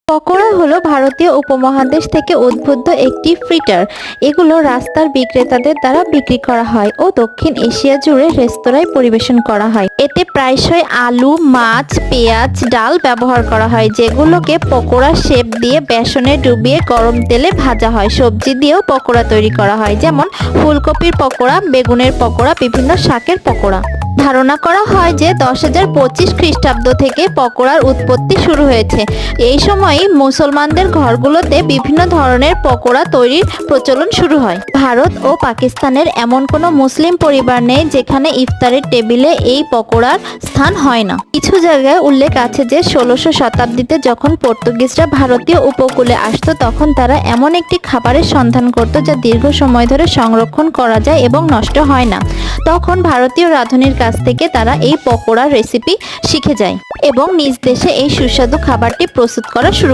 পকোড়া হলো ভারতীয় উপমহাদেশ থেকে উদ্ভূত একটি ফ্রিটার। এগুলো রাস্তার বিক্রেতাদের দ্বারা বিক্রি করা হয় ও দক্ষিণ এশিয়া জুড়ে রেস্তোরাঁয় পরিবেশন করা হয়। এতে প্রায়শই আলু, মাছ, পেঁয়াজ, ডাল ব্যবহার করা হয়, যেগুলোকে পকোড়ার শেপ দিয়ে বেসনে ডুবিয়ে গরম তেলে ভাজা হয়। সবজি দিয়েও পকোড়া তৈরি করা হয়, যেমন ফুলকপির পকোড়া, বেগুনের পকোড়া, বিভিন্ন শাকের পকোড়া। ধারণা করা হয় যে 10,025 খ্রিস্টাব্দ থেকে পকোড়ার উৎপত্তি শুরু হয়েছে। এই সময়ই মুসলমানদের ঘরগুলোতে বিভিন্ন ধরনের পকোড়া তৈরির প্রচলন শুরু হয়। ভারত ও পাকিস্তানের এমন কোনো মুসলিম পরিবার নেই যেখানে ইফতারের টেবিলে এই পকোড়ার স্থান হয় না। কিছু জায়গায় উল্লেখ আছে যে 16শো শতাব্দীতে যখন পর্তুগিজরা ভারতীয় উপকূলে আসতো, তখন তারা এমন একটি খাবারের সন্ধান করত যা দীর্ঘ সময় ধরে সংরক্ষণ করা যায় এবং নষ্ট হয় না। তখন ভারতীয় রাঁধুনির কাছ থেকে তারা এই পকোড়ার রেসিপি শিখে যায় এবং নিজ দেশে এই সুস্বাদু খাবারটি প্রস্তুত করা শুরু